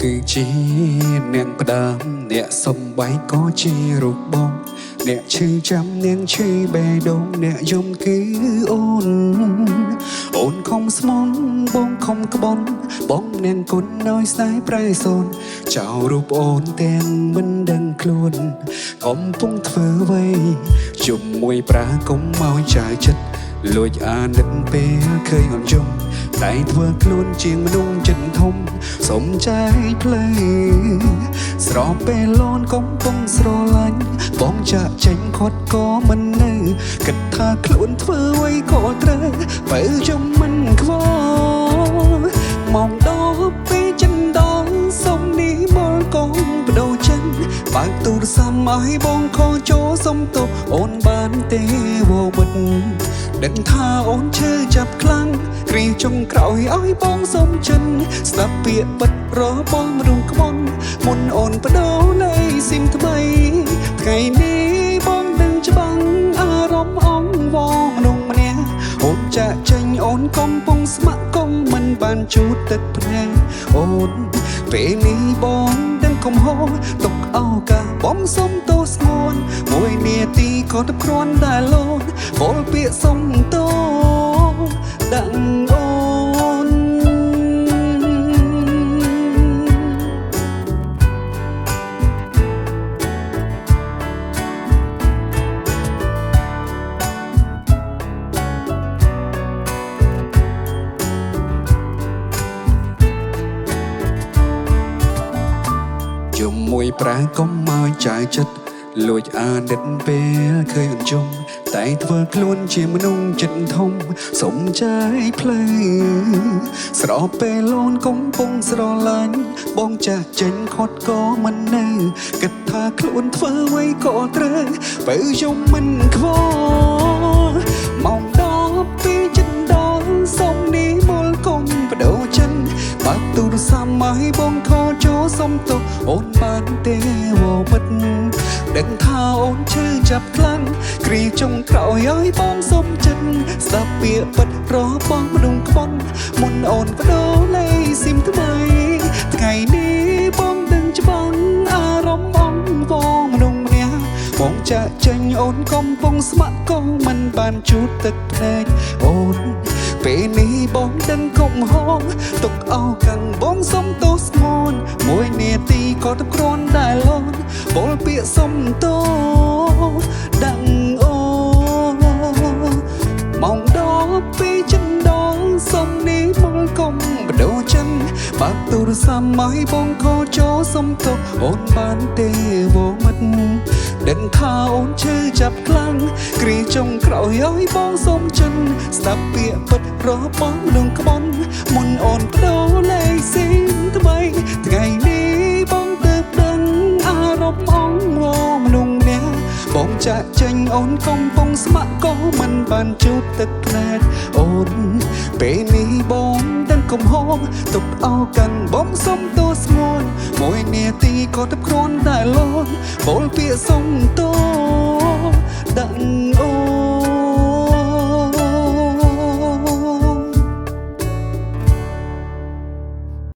គឺជាអ្នកផ្ដើមអ្នកសំបីក៏ជារូបបងអ្នកឈឺចាំនាងឈឺបេះដូងអ្នកយំគឺអូនខំស្មងបងខំក្បន់បងនាងគុណឲ្យស្នេហ៍ប្រែសូនចៅរូបអូនទាំងមិនដឹងខ្លួនកំពុងធ្វើអ្វីជុំមួយប្រាកុំមកចាយចិត្តលួចអាណិតពេលឃើញអូនយំតែធ្វើខ្លួនជាងមនុស្សចិត្តធំសុំចែកផ្លូវស្រោបពេលលូនកំពុងស្រឡាញ់បងចាក់ចេញខត់ក៏មិននៅគិតថាខ្លួនធ្វើអ្វីក៏ត្រូវបើយំមិនខ្វល់មកដល់ពេលចិនដល់សុំនេះមកកងបដូរចិនបើកទូរស័ព្ទឲ្យបងខកចូលសុំទោសអូនបានទេវវិតដឹងថាអូនឈឺចាប់ខ្លាំងគ្រីចុងក្រោយឲ្យបងសុំចិនស្ដាប់ពាក្យពិតរបងរុំក្បន់មុនអូនបដូរនៃស៊ីមថ្មីថ្ងៃនេះបងដឹងច្បាំងអារម្មណ៍អងវងមនុស្សម្នាក់អូនចាក់ចេញអូនកំពុងស្ម័គ្រកុំមិនបានជូតទឹកភ្នែកអូនពេលនេះបងដឹងកំហុសទុកឱកាសបងសុំទោសស្ងួនមួយនាទីក៏ទៅគ្រាន់តែលោនពលពាក្យសុំទោសដាក់អូនយំមួយប្រាកុំមកចាយចិត្តលួចអាណិតពេលឃើញអូនជុំតែធ្វើខ្លួនជាមនុស្សចិត្តធំសុំចាយផ្លូវស្រោបពេលលូនកំពុងស្រឡាញ់បងចាស់ចេញខត់ក៏មិននៅគិតថាខ្លួនធ្វើអ្វីក៏ត្រូវបើយំមិនខ្វល់មកដល់ពេលចិត្តដល់សុំនេះមកកុំបដូរចិនបើកទូរស័ព្ទមកឲ្យបងខកចូលសុំទោសអូនបានទេវវិតដឹងថាអូនឈឺចាប់ខ្លាំងគ្រីចុងក្រោយឲ្យបងសុំចិត្តស្ដាប់ពាក្យពិតរបងមនុស្សក្បន់មុនអូនបដូរលេខស៊ីមថ្មីថ្ងៃនេះបងដឹងច្បាស់អារម្មណ៍អងវងមនុស្សម្នាក់បងចាក់ចេញអូនកំពុងស្ម័គ្រក៏មិនបានជូតទឹកភ្នែកអូនពេលនេះបងដឹងកំហុសទុកឱកាសបងសុំទោសស្ងួនមួយនាទីក៏ទៅគ្រាន់តែលោនពលពាក្យសុំទោសដាក់អូមកដល់ពេលចិនដល់សុំនេះមកកុំបដូរចិនបើកទូរស័ព្ទមកឲ្យបងខកចូលសុំទោសអូនបានទេវមិត្តដឹងថាអូនឈឺចាប់ខ្លាំងគ្រីចុងក្រោយឲ្យបងសុំចិនស្ដាប់ពាក្យពិតរបងមនុស្សក្បន់មុនអូនបដូរលេខស៊ីមថ្មីថ្ងៃនេះបងទើបដឹងអារម្មណ៍អងវងមនុស្សម្នាក់បងចាក់ចេញអូនកំពុងស្ម័គ្រក៏មិនបានជូតទឹកភ្នែកអូនពេលនេះបងដឹងកំហុសទុកឱកាសបងសុំទោសស្ងួនមួយនាទីក៏ទៅគ្រាន់តែលោនពលពាក្យសុំទោសដាក់អូ